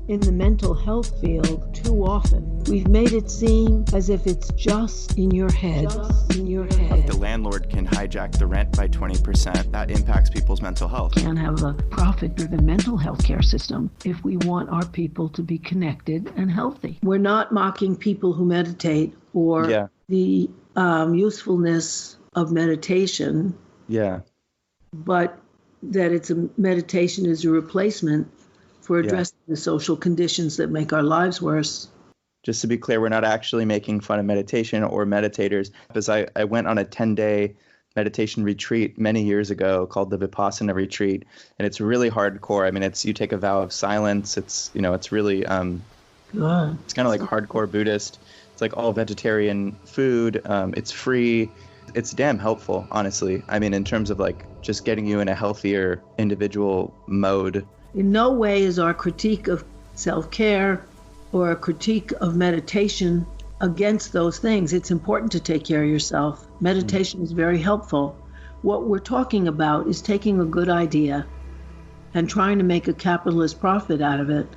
In the mental health field, too often, we've made it seem as if it's just in your head, The landlord can hijack the rent by 20%. That impacts people's mental health. Can't have a profit-driven mental health care system if we want our people to be connected and healthy. We're not mocking people who meditate or the usefulness of meditation. But that meditation is a replacement for addressing the social conditions that make our lives worse. Just to be clear, we're not actually making fun of meditation or meditators. Because I went on a 10-day meditation retreat many years ago called the Vipassana retreat, and it's really hardcore. I mean, you take a vow of silence. It's really it's kind of like hardcore Buddhist. It's like all vegetarian food. It's free. It's damn helpful, honestly. I mean, in terms of like just getting you in a healthier individual mode. In no way is our critique of self-care or a critique of meditation against those things. It's important to take care of yourself. Meditation is very helpful. What we're talking about is taking a good idea and trying to make a capitalist profit out of it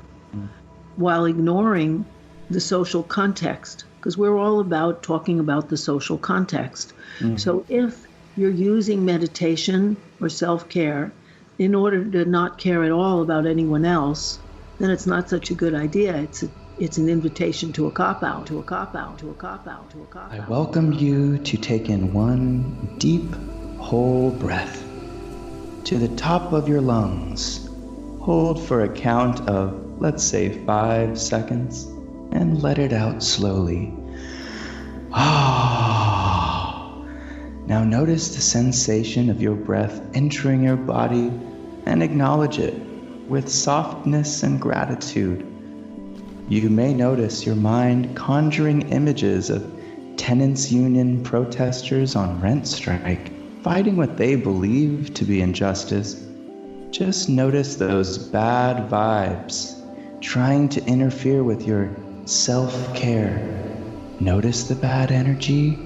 while ignoring the social context, because we're all about talking about the social context. So if you're using meditation or self-care in order to not care at all about anyone else, then it's not such a good idea. It's an invitation to a cop-out, I welcome you to take in one deep, whole breath to the top of your lungs. Hold for a count of, let's say, 5 seconds, and let it out slowly. Now notice the sensation of your breath entering your body and acknowledge it with softness and gratitude. You may notice your mind conjuring images of tenants' union protesters on rent strike, fighting what they believe to be injustice. Just notice those bad vibes trying to interfere with your self-care. Notice the bad energy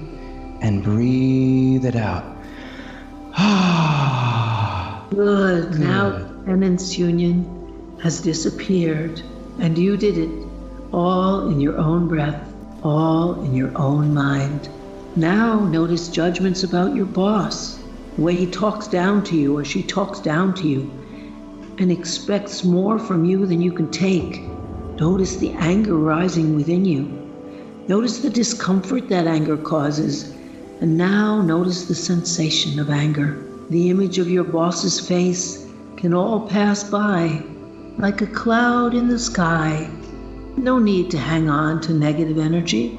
and breathe it out. Good. Now tenants' union has disappeared, and you did it all in your own breath, all in your own mind. Now notice judgments about your boss, the way he talks down to you or she talks down to you and expects more from you than you can take. Notice the anger rising within you. Notice the discomfort that anger causes. And now notice the sensation of anger. The image of your boss's face can all pass by like a cloud in the sky. No need to hang on to negative energy.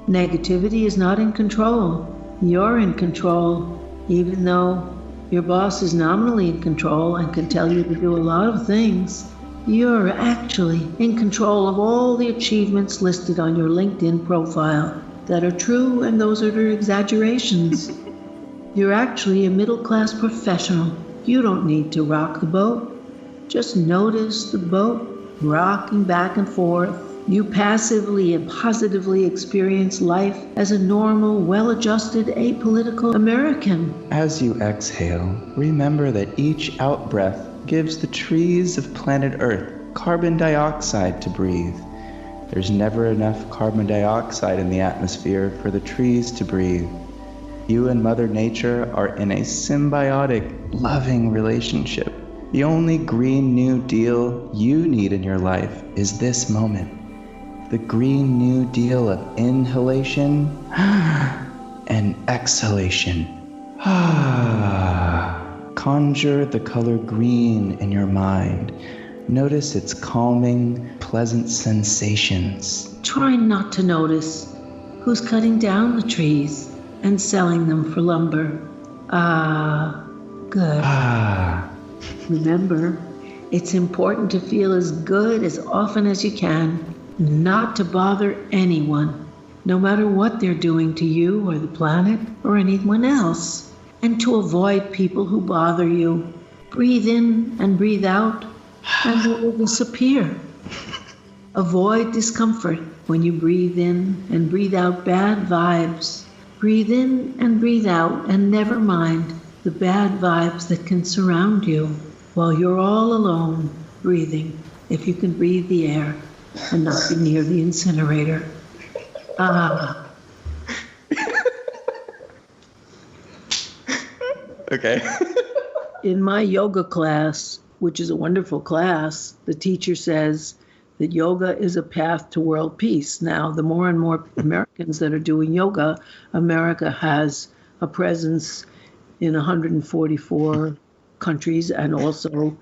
Negativity is not in control. You're in control, even though your boss is nominally in control and can tell you to do a lot of things. You're actually in control of all the achievements listed on your LinkedIn profile that are true and those that are exaggerations. You're actually a middle-class professional. You don't need to rock the boat. Just notice the boat rocking back and forth. You passively and positively experience life as a normal, well-adjusted, apolitical American. As you exhale, remember that each out-breath gives the trees of planet Earth carbon dioxide to breathe. There's never enough carbon dioxide in the atmosphere for the trees to breathe. You and Mother Nature are in a symbiotic, loving relationship. The only Green New Deal you need in your life is this moment. The Green New Deal of inhalation and exhalation. Conjure the color green in your mind. Notice its calming, pleasant sensations. Try not to notice who's cutting down the trees and selling them for lumber. Good. Remember, it's important to feel as good as often as you can, not to bother anyone, no matter what they're doing to you or the planet or anyone else, and to avoid people who bother you. Breathe in and breathe out, and it will disappear. Avoid discomfort when you breathe in and breathe out bad vibes. Breathe in and breathe out, and never mind the bad vibes that can surround you while you're all alone, breathing if you can breathe the air and not be near the incinerator. Okay. In my yoga class, which is a wonderful class, the teacher says that yoga is a path to world peace. Now, the more and more Americans that are doing yoga, America has a presence in 144 countries and also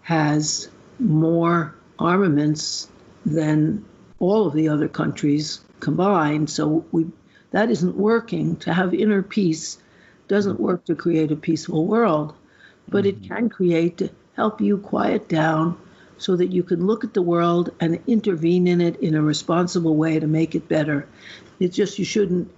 has more armaments than all of the other countries combined. So that isn't working. To have inner peace doesn't work to create a peaceful world, but it can create to help you quiet down so that you can look at the world and intervene in it in a responsible way to make it better. It's just you shouldn't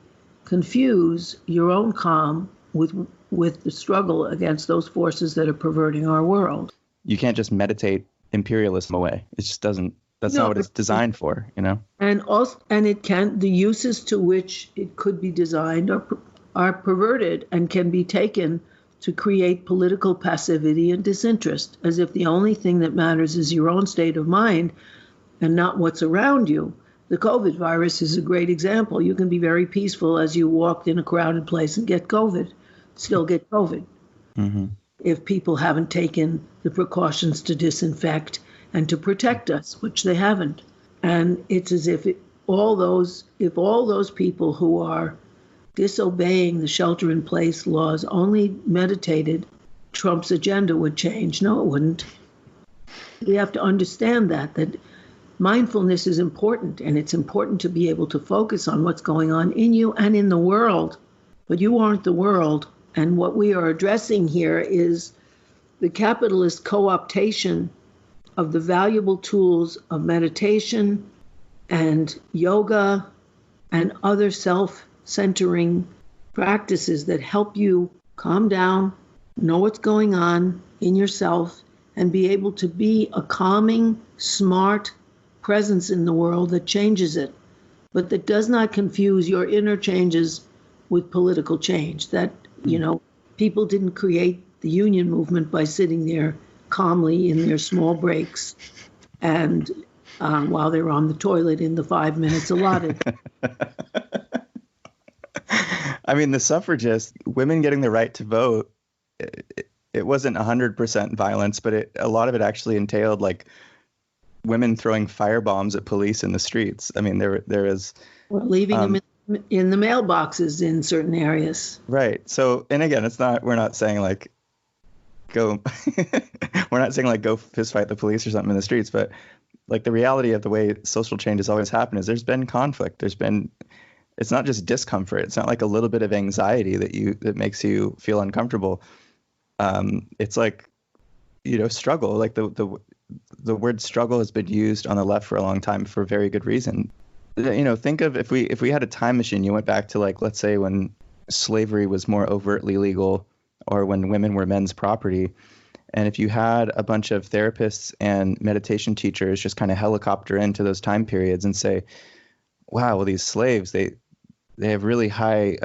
confuse your own calm with the struggle against those forces that are perverting our world. You can't just meditate imperialism away. It just doesn't. That's not what it's designed for, you know. And the uses to which it could be designed are perverted and can be taken to create political passivity and disinterest, as if the only thing that matters is your own state of mind and not what's around you. The COVID virus is a great example. You can be very peaceful as you walked in a crowded place and still get COVID. Mm-hmm. If people haven't taken the precautions to disinfect and to protect us, which they haven't. And it's as if all those people who are disobeying the shelter-in-place laws only meditated, Trump's agenda would change. No, it wouldn't. We have to understand that mindfulness is important, and it's important to be able to focus on what's going on in you and in the world. But you aren't the world. And what we are addressing here is the capitalist co-optation of the valuable tools of meditation and yoga and other self-centering practices that help you calm down, know what's going on in yourself, and be able to be a calming, smart presence in the world that changes it, but that does not confuse your inner changes with political change. That, people didn't create the union movement by sitting there calmly in their small breaks and while they were on the toilet in the 5 minutes allotted. I mean, the suffragists, women getting the right to vote, it wasn't 100% violence, but a lot of it actually entailed like women throwing firebombs at police in the streets. I mean, there is... Or leaving them in the mailboxes in certain areas. Right. So, and again, we're not saying like, go fist fight the police or something in the streets, but like the reality of the way social change has always happened is there's been conflict. It's not just discomfort. It's not like a little bit of anxiety that makes you feel uncomfortable. It's like, struggle. Like the word struggle has been used on the left for a long time for a very good reason. Think of if we had a time machine, you went back to like, let's say when slavery was more overtly legal or when women were men's property. And if you had a bunch of therapists and meditation teachers just kind of helicopter into those time periods and say, wow, well, these slaves, they have really high,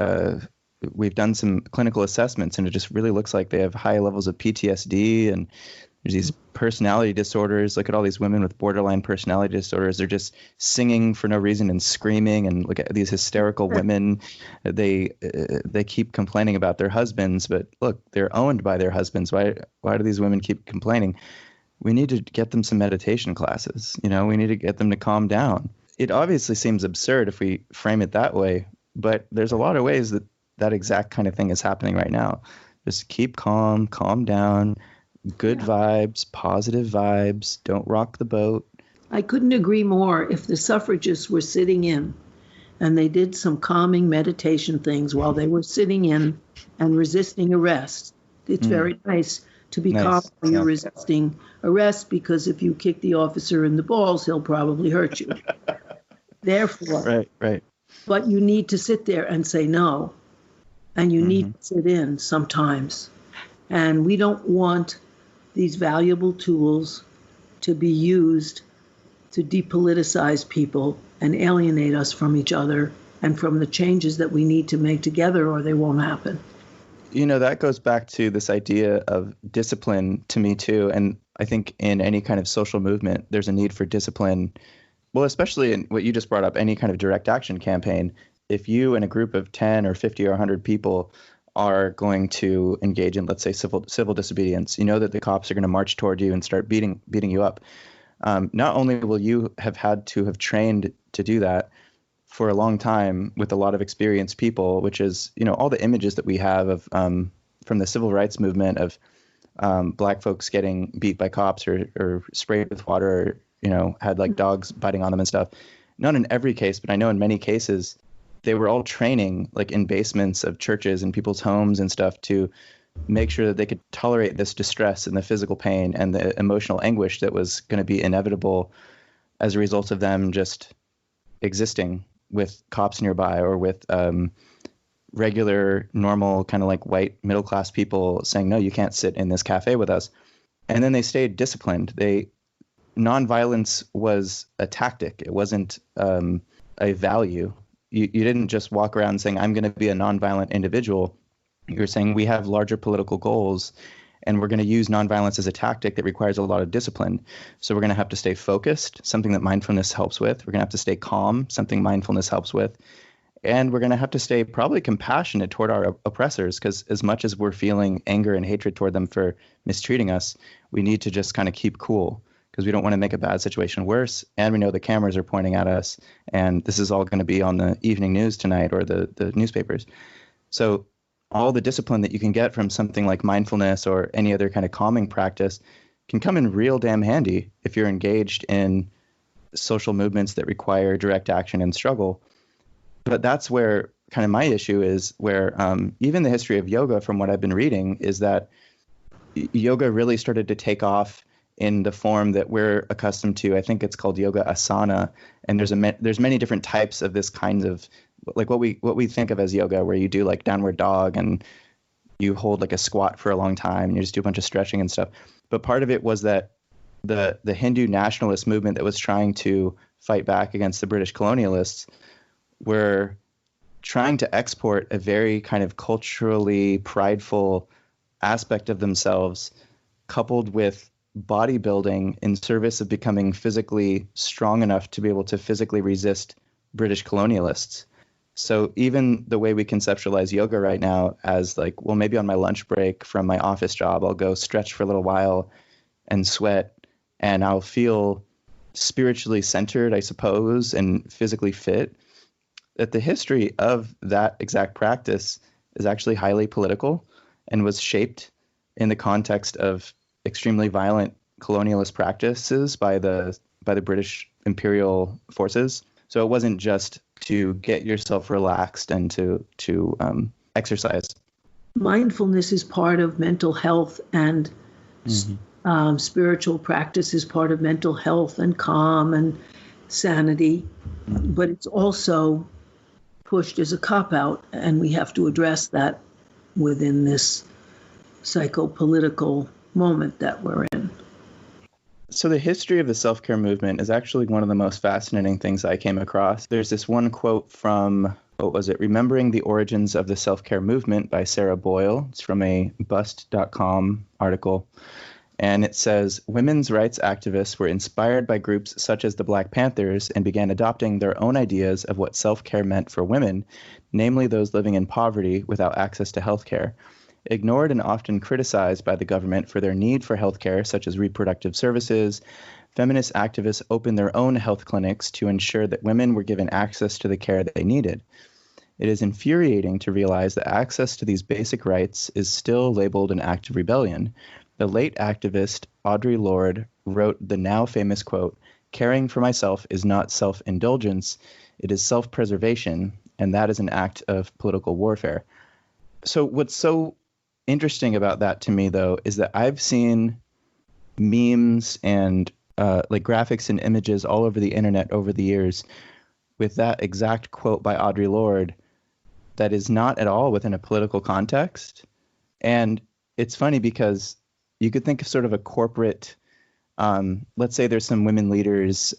we've done some clinical assessments and it just really looks like they have high levels of PTSD and there's these personality disorders. Look at all these women with borderline personality disorders. They're just singing for no reason and screaming. And look at these hysterical women. They keep complaining about their husbands, but look, they're owned by their husbands. Why do these women keep complaining? We need to get them some meditation classes. We need to get them to calm down. It obviously seems absurd if we frame it that way, but there's a lot of ways that exact kind of thing is happening right now. Just keep calm down. Good vibes, positive vibes, don't rock the boat. I couldn't agree more. If the suffragists were sitting in and they did some calming meditation things while they were sitting in and resisting arrest, it's very nice to be calm when you're resisting arrest, because if you kick the officer in the balls, he'll probably hurt you. Therefore, right. But you need to sit there and say no, and you need to sit in sometimes. And we don't want these valuable tools to be used to depoliticize people and alienate us from each other and from the changes that we need to make together, or they won't happen. That goes back to this idea of discipline to me too. And I think in any kind of social movement, there's a need for discipline. Well, especially in what you just brought up, any kind of direct action campaign. If you and a group of 10 or 50 or 100 people are going to engage in, let's say, civil disobedience, you know that the cops are going to march toward you and start beating you up. Not only will you have had to have trained to do that for a long time with a lot of experienced people, which is, all the images that we have of from the civil rights movement of Black folks getting beat by cops or sprayed with water, or, had like dogs biting on them and stuff. Not in every case, but I know in many cases, they were all training like in basements of churches and people's homes and stuff to make sure that they could tolerate this distress and the physical pain and the emotional anguish that was going to be inevitable as a result of them just existing with cops nearby or with regular, normal, kind of like white middle-class people saying, no, you can't sit in this cafe with us. And then they stayed disciplined. Nonviolence was a tactic. It wasn't a value. You didn't just walk around saying, I'm going to be a nonviolent individual. You're saying we have larger political goals, and we're going to use nonviolence as a tactic that requires a lot of discipline. So we're going to have to stay focused, something that mindfulness helps with. We're going to have to stay calm, something mindfulness helps with. And we're going to have to stay probably compassionate toward our oppressors, because as much as we're feeling anger and hatred toward them for mistreating us, we need to just kind of keep cool, because we don't want to make a bad situation worse. And we know the cameras are pointing at us, and this is all going to be on the evening news tonight or the newspapers. So all the discipline that you can get from something like mindfulness or any other kind of calming practice can come in real damn handy if you're engaged in social movements that require direct action and struggle. But that's where kind of my issue is, where even the history of yoga, from what I've been reading, is that yoga really started to take off in the form that we're accustomed to. I think it's called yoga asana, and there's many different types of this kind of, like what we think of as yoga, where you do like downward dog and you hold like a squat for a long time and you just do a bunch of stretching and stuff. But part of it was that the Hindu nationalist movement that was trying to fight back against the British colonialists were trying to export a very kind of culturally prideful aspect of themselves, coupled with bodybuilding in service of becoming physically strong enough to be able to physically resist British colonialists. So even the way we conceptualize yoga right now as like, well, maybe on my lunch break from my office job, I'll go stretch for a little while and sweat, and I'll feel spiritually centered, I suppose, and physically fit. That the history of that exact practice is actually highly political and was shaped in the context of extremely violent colonialist practices by the British imperial forces. So it wasn't just to get yourself relaxed and to exercise. Mindfulness is part of mental health, and spiritual practice is part of mental health and calm and sanity. But it's also pushed as a cop-out, and we have to address that within this psychopolitical moment that we're in. So the history of the self-care movement is actually one of the most fascinating things I came across. There's this one quote from, Remembering the Origins of the Self-Care Movement by Sarah Boyle. It's from a bust.com article. And it says, women's rights activists were inspired by groups such as the Black Panthers and began adopting their own ideas of what self-care meant for women, namely those living in poverty without access to health care. Ignored and often criticized by the government for their need for health care, such as reproductive services, feminist activists opened their own health clinics to ensure that women were given access to the care that they needed. It is infuriating to realize that access to these basic rights is still labeled an act of rebellion. The late activist Audre Lorde wrote the now famous quote, "Caring for myself is not self-indulgence, it is self-preservation, and that is an act of political warfare." So what's so interesting about that to me, though, is that I've seen memes and like graphics and images all over the internet over the years with that exact quote by Audre Lorde that is not at all within a political context. And it's funny because you could think of sort of a corporate, let's say there's some women leaders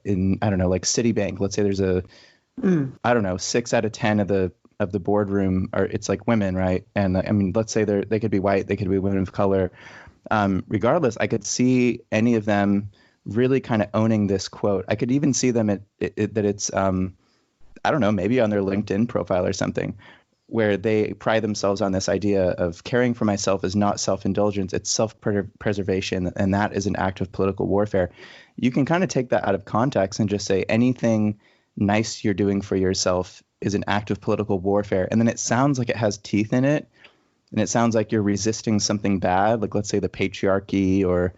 in, I don't know, like Citibank. Let's say there's I don't know, 6 out of 10 of the boardroom it's like women, right? And I mean, let's say they could be white, they could be women of color. Regardless, I could see any of them really kind of owning this quote. I could even see them that it's, I don't know, maybe on their LinkedIn profile or something, where they pride themselves on this idea of caring for myself is not self-indulgence, it's self-preservation, and that is an act of political warfare. You can kind of take that out of context and just say anything nice you're doing for yourself is an act of political warfare. And then it sounds like it has teeth in it, and it sounds like you're resisting something bad, like let's say the patriarchy or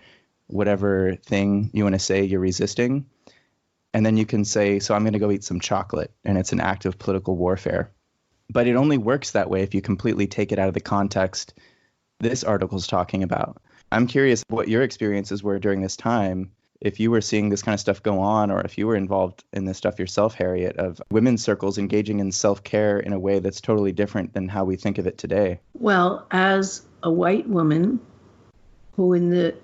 whatever thing you want to say you're resisting. And then you can say, so I'm going to go eat some chocolate, and it's an act of political warfare. But it only works that way if you completely take it out of the context this article's talking about. I'm curious what your experiences were during this time, if you were seeing this kind of stuff go on, or if you were involved in this stuff yourself, Harriet, of women's circles engaging in self-care in a way that's totally different than how we think of it today. Well, as a white woman who in the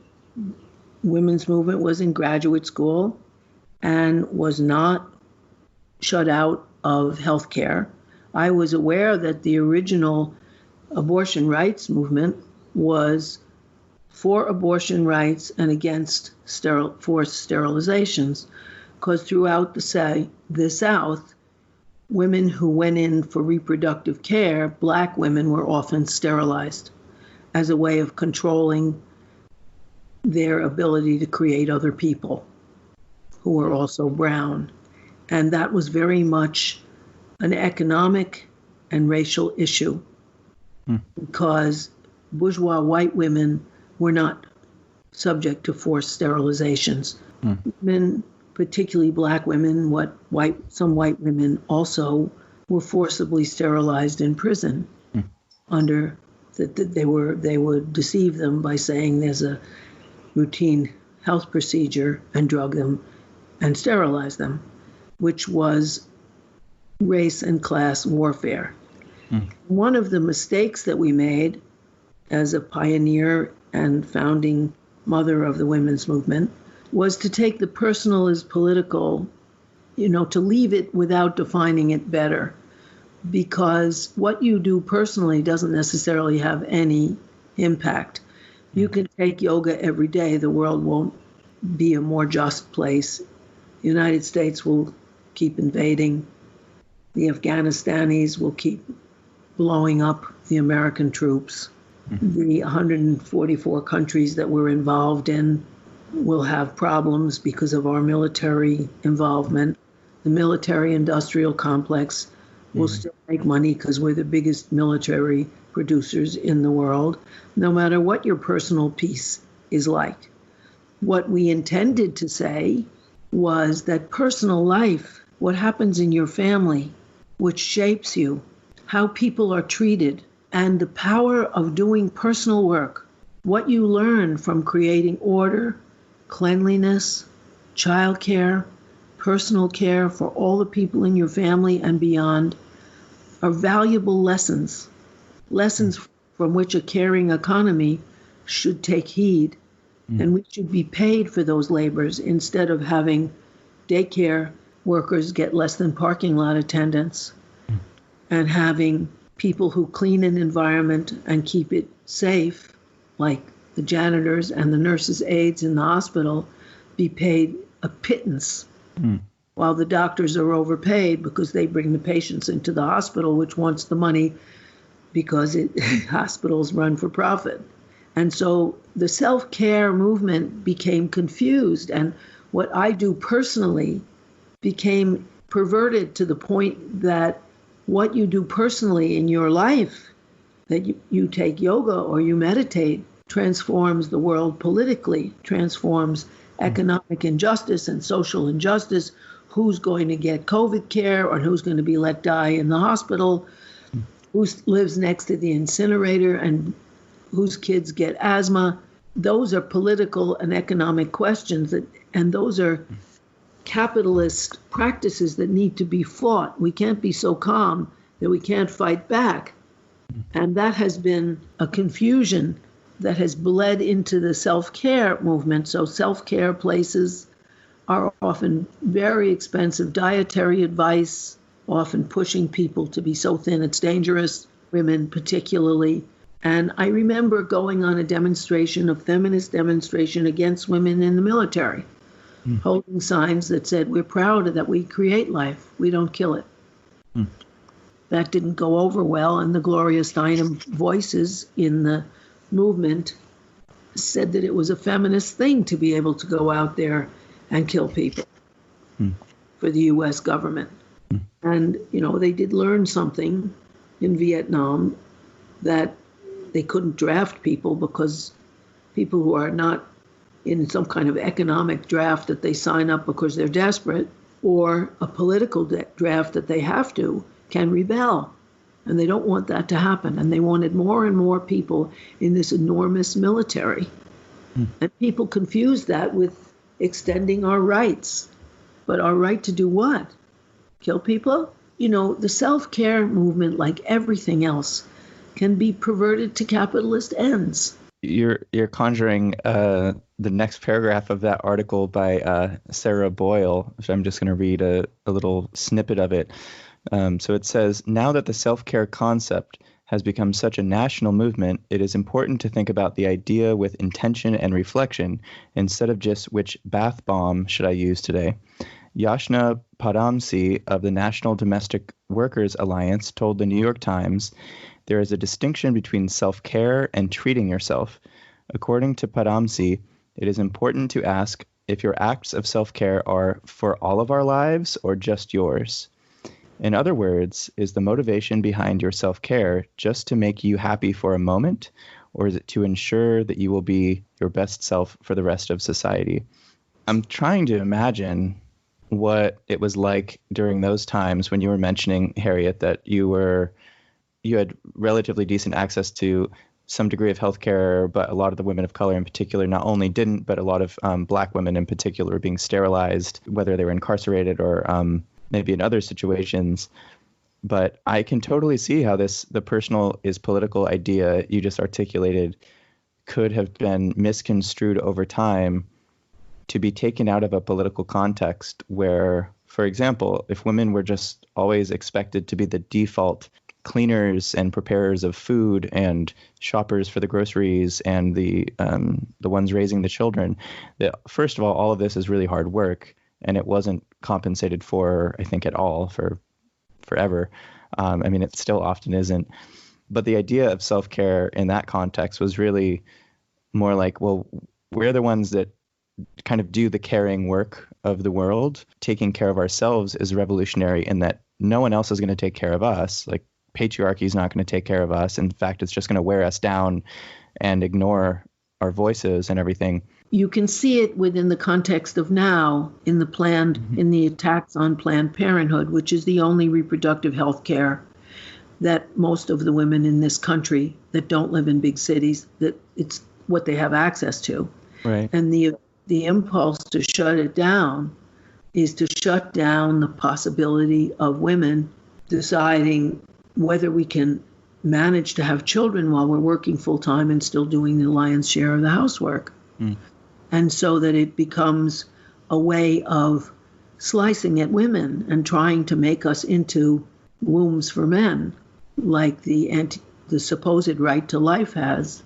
women's movement was in graduate school and was not shut out of healthcare, I was aware that the original abortion rights movement was for abortion rights and against forced sterilizations, because throughout the South, women who went in for reproductive care, Black women, were often sterilized as a way of controlling their ability to create other people who were also brown. And that was very much an economic and racial issue because bourgeois white women were not subject to forced sterilizations. Women, particularly Black women, some white women also were forcibly sterilized in prison under that they would deceive them by saying there's a routine health procedure and drug them and sterilize them, which was race and class warfare. One of the mistakes that we made as a pioneer and founding mother of the women's movement was to take the personal as political, to leave it without defining it better, because what you do personally doesn't necessarily have any impact. You can take yoga every day. The world won't be a more just place. The United States will keep invading. The Afghanistanis will keep blowing up the American troops. The 144 countries that we're involved in will have problems because of our military involvement. The military-industrial complex will still make money because we're the biggest military producers in the world, no matter what your personal peace is like. What we intended to say was that personal life, what happens in your family, which shapes you, how people are treated, and the power of doing personal work, what you learn from creating order, cleanliness, childcare, personal care for all the people in your family and beyond, are valuable lessons from which a caring economy should take heed. And we should be paid for those labors instead of having daycare workers get less than parking lot attendants and having people who clean an environment and keep it safe, like the janitors and the nurses' aides in the hospital, be paid a pittance, while the doctors are overpaid because they bring the patients into the hospital, which wants the money because hospitals run for profit. And so the self-care movement became confused, and what I do personally became perverted to the point that what you do personally in your life, that you take yoga or you meditate, transforms the world politically, transforms economic injustice and social injustice, who's going to get COVID care or who's going to be let die in the hospital, who lives next to the incinerator and whose kids get asthma. Those are political and economic questions, and those are capitalist practices that need to be fought. We can't be so calm that we can't fight back. And that has been a confusion that has bled into the self-care movement. So self-care places are often very expensive dietary advice, often pushing people to be so thin it's dangerous, women particularly, And I remember going on a demonstration, a feminist demonstration against women in the military, holding signs that said, we're proud that we create life, we don't kill it. That didn't go over well, and the Gloria Steinem voices in the movement said that it was a feminist thing to be able to go out there and kill people for the U.S. government. And, they did learn something in Vietnam, that they couldn't draft people because people who are not in some kind of economic draft that they sign up because they're desperate, or a political draft that they have to, can rebel. And they don't want that to happen. And they wanted more and more people in this enormous military. And people confuse that with extending our rights. But our right to do what? Kill people? The self-care movement, like everything else, can be perverted to capitalist ends. You're conjuring the next paragraph of that article by Sarah Boyle, which I'm just going to read a little snippet of it. So it says, now that the self-care concept has become such a national movement, it is important to think about the idea with intention and reflection instead of just which bath bomb should I use today. Yashna Padamsee of the National Domestic Workers Alliance told the New York Times, there is a distinction between self-care and treating yourself. According to Padamsee, it is important to ask if your acts of self-care are for all of our lives or just yours. In other words, is the motivation behind your self-care just to make you happy for a moment, or is it to ensure that you will be your best self for the rest of society? I'm trying to imagine what it was like during those times when you were mentioning, Harriet, that you had relatively decent access to some degree of healthcare, but a lot of the women of color in particular not only didn't, but a lot of Black women in particular were being sterilized, whether they were incarcerated or maybe in other situations. But I can totally see how the personal is political idea you just articulated could have been misconstrued over time to be taken out of a political context where, for example, if women were just always expected to be the default cleaners and preparers of food and shoppers for the groceries and the ones raising the children, that first of all of this is really hard work, and it wasn't compensated for, I think, at all for forever. It still often isn't. But the idea of self-care in that context was really more like, well, we're the ones that kind of do the caring work of the world. Taking care of ourselves is revolutionary in that no one else is going to take care of us. Like, patriarchy is not going to take care of us. In fact, it's just going to wear us down and ignore our voices and everything. You can see it within the context of now in the attacks on Planned Parenthood, which is the only reproductive health care that most of the women in this country that don't live in big cities, that it's what they have access to. Right. And the impulse to shut it down is to shut down the possibility of women deciding whether we can manage to have children while we're working full time and still doing the lion's share of the housework. And so that it becomes a way of slicing at women and trying to make us into wombs for men, like the supposed right to life has,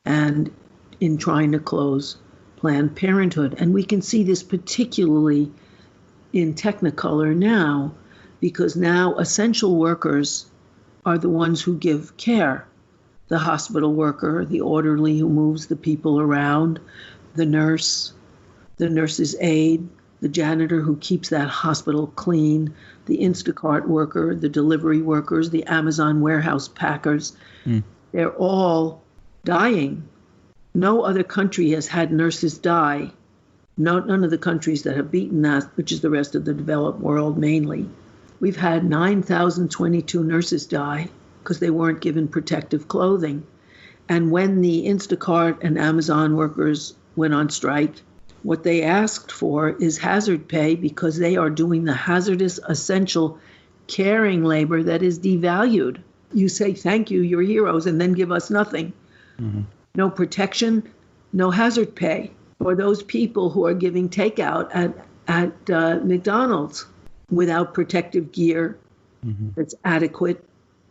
and in trying to close Planned Parenthood. And we can see this particularly in Technicolor now, because now essential workers are the ones who give care. The hospital worker, the orderly who moves the people around, the nurse, the nurse's aide, the janitor who keeps that hospital clean, the Instacart worker, the delivery workers, the Amazon warehouse packers. They're all dying. No other country has had nurses die. None of the countries that have beaten that, which is the rest of the developed world mainly. We've had 9,022 nurses die because they weren't given protective clothing. And when the Instacart and Amazon workers went on strike, what they asked for is hazard pay because they are doing the hazardous, essential, caring labor that is devalued. You say, thank you, you're heroes, and then give us nothing. No protection, no hazard pay for those people who are giving takeout at McDonald's without protective gear that's adequate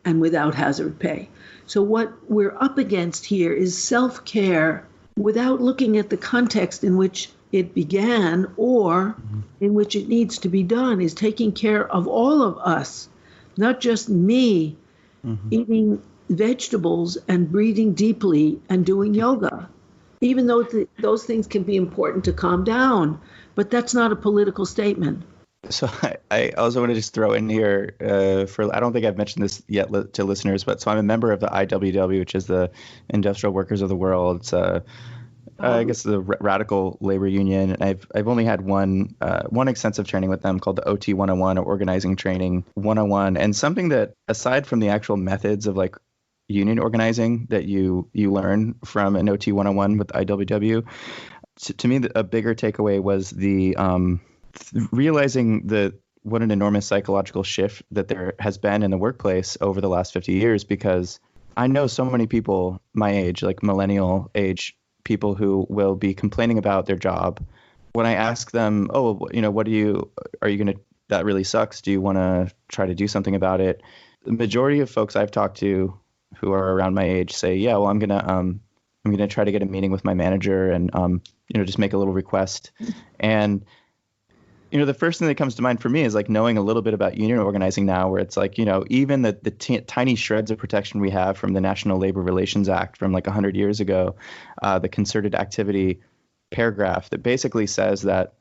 and without hazard pay. So what we're up against here is self-care without looking at the context in which it began or in which it needs to be done, is taking care of all of us, not just me eating vegetables and breathing deeply and doing yoga, even though those things can be important to calm down. But that's not a political statement. So I also want to just throw in here I don't think I've mentioned this yet to listeners, but so I'm a member of the IWW, which is the Industrial Workers of the World. It's I guess the radical labor union. And I've only had one extensive training with them called the OT 101, or Organizing Training 101, and something that, aside from the actual methods of like union organizing that you learn from an OT 101 with IWW, to me a bigger takeaway was the realizing what an enormous psychological shift that there has been in the workplace over the last 50 years, because I know so many people my age, like millennial age people, who will be complaining about their job. When I ask them, that really sucks, do you want to try to do something about it? The majority of folks I've talked to who are around my age say, yeah, well, I'm gonna try to get a meeting with my manager and just make a little request. And the first thing that comes to mind for me is like knowing a little bit about union organizing now, where it's like, even the tiny shreds of protection we have from the National Labor Relations Act from like 100 years ago, the concerted activity paragraph that basically says that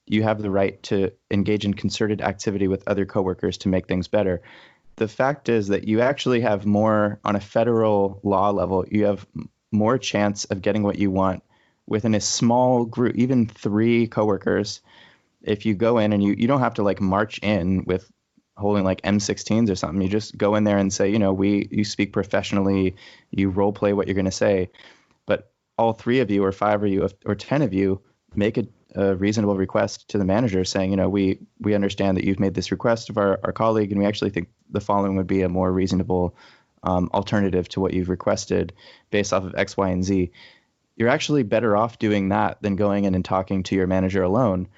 you have the right to engage in concerted activity with other coworkers to make things better. The fact is that you actually have more, on a federal law level, you have more chance of getting what you want within a small group, even 3 coworkers. If you go in and you don't have to like march in with holding like M16s or something, you just go in there and say, you speak professionally, you role play what you're going to say. But all 3 of you or 5 of you or 10 of you make a reasonable request to the manager saying, we understand that you've made this request of our colleague, and we actually think the following would be a more reasonable alternative to what you've requested based off of X, Y, and Z. You're actually better off doing that than going in and talking to your manager alone.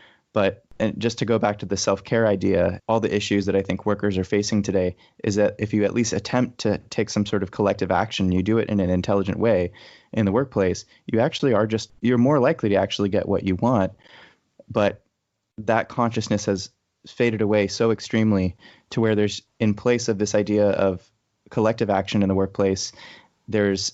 And just to go back to the self-care idea, all the issues that I think workers are facing today is that if you at least attempt to take some sort of collective action, you do it in an intelligent way in the workplace, you're more likely to actually get what you want. But that consciousness has faded away so extremely to where there's, in place of this idea of collective action in the workplace, there's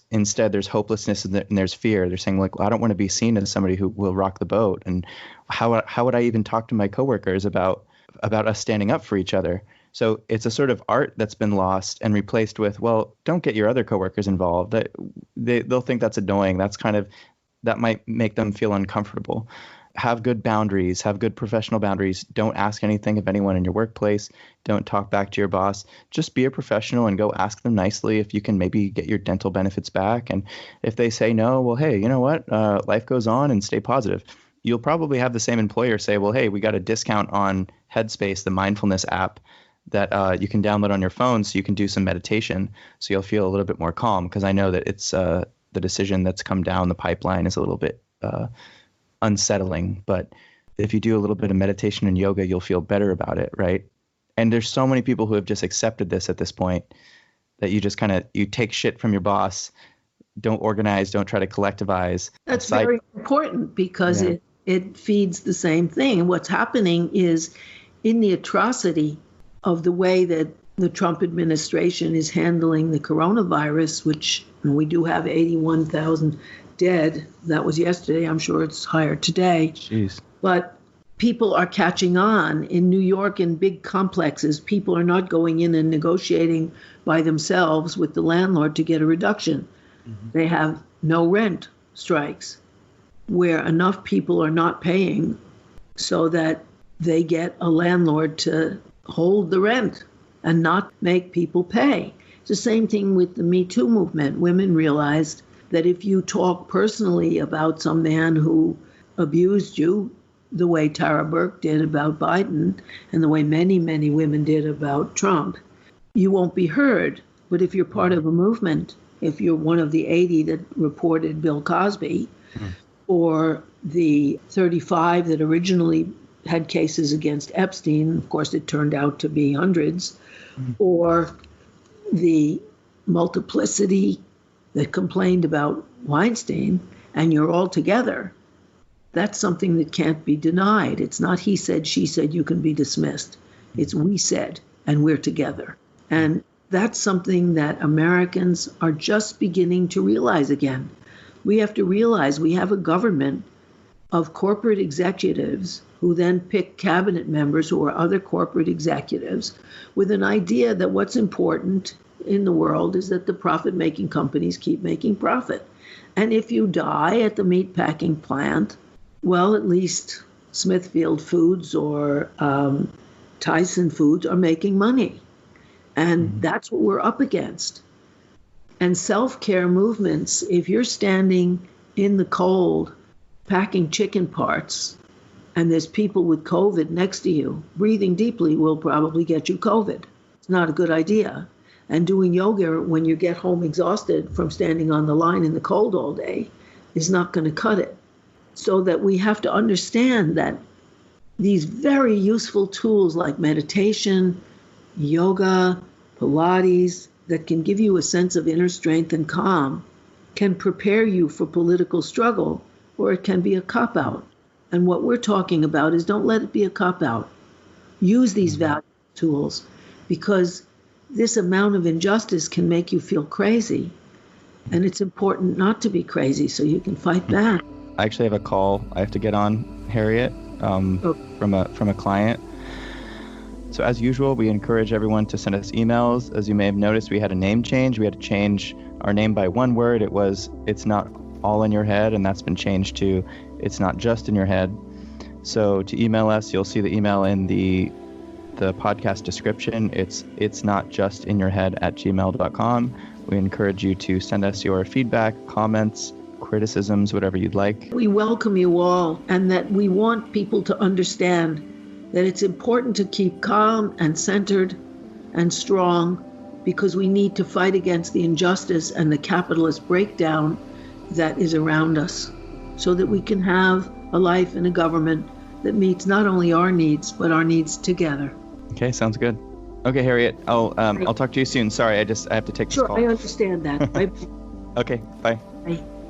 hopelessness and there's fear. They're saying like, well, I don't want to be seen as somebody who will rock the boat. And how would I even talk to my coworkers about us standing up for each other? So it's a sort of art that's been lost and replaced with, well, don't get your other coworkers involved. They'll think that's annoying. That might make them feel uncomfortable. Have good boundaries, have good professional boundaries. Don't ask anything of anyone in your workplace. Don't talk back to your boss. Just be a professional and go ask them nicely if you can maybe get your dental benefits back. And if they say no, well, hey, you know what? Life goes on, and stay positive. You'll probably have the same employer say, well, hey, we got a discount on Headspace, the mindfulness app that you can download on your phone so you can do some meditation. So you'll feel a little bit more calm, because I know that it's the decision that's come down the pipeline is a little bit unsettling, but if you do a little bit of meditation and yoga, you'll feel better about it, right? And there's so many people who have just accepted this at this point that you just you take shit from your boss, don't organize, don't try to collectivize. That's very important, because it feeds the same thing. What's happening is, in the atrocity of the way that the Trump administration is handling the coronavirus, which we do have 81,000 dead. That was yesterday. I'm sure it's higher today. Jeez. But people are catching on. In New York, in big complexes, people are not going in and negotiating by themselves with the landlord to get a reduction. Mm-hmm. They have no rent strikes, where enough people are not paying so that they get a landlord to hold the rent and not make people pay. It's the same thing with the Me Too movement. Women realized that if you talk personally about some man who abused you, the way Tara Burke did about Biden, and the way many, many women did about Trump, you won't be heard. But if you're part of a movement, if you're one of the 80 that reported Bill Cosby, or the 35 that originally had cases against Epstein, of course it turned out to be hundreds, or the multiplicity that complained about Weinstein, and you're all together, that's something that can't be denied. It's not he said, she said, you can be dismissed. It's we said, and we're together. And that's something that Americans are just beginning to realize again. We have to realize we have a government of corporate executives who then pick cabinet members who are other corporate executives with an idea that what's important in the world is that the profit-making companies keep making profit. And if you die at the meatpacking plant, well, at least Smithfield Foods or Tyson Foods are making money. And that's what we're up against. And self-care movements, if you're standing in the cold packing chicken parts and there's people with COVID next to you, breathing deeply will probably get you COVID. It's not a good idea. And doing yoga when you get home exhausted from standing on the line in the cold all day is not going to cut it. So that we have to understand that these very useful tools like meditation, yoga, Pilates, that can give you a sense of inner strength and calm, can prepare you for political struggle, or it can be a cop-out. And what we're talking about is don't let it be a cop-out. Use these value tools, because this amount of injustice can make you feel crazy. And it's important not to be crazy so you can fight back. I actually have a call I have to get on, Harriet, from a client. So as usual, we encourage everyone to send us emails. As you may have noticed, we had a name change. We had to change our name by one word. It was, it's not all in your head, and that's been changed to, it's not just in your head. So to email us, you'll see the email in the podcast description. It's not just in your head @gmail.com. We encourage you to send us your feedback, comments, criticisms, whatever you'd like. We welcome you all, and that we want people to understand that it's important to keep calm and centered and strong, because we need to fight against the injustice and the capitalist breakdown that is around us, so that we can have a life in a government that meets not only our needs, but our needs together. Okay, sounds good. Okay, Harriet, I'll talk to you soon. Sorry, I have to take this call. Sure, I understand that. Bye. Okay, bye. Bye.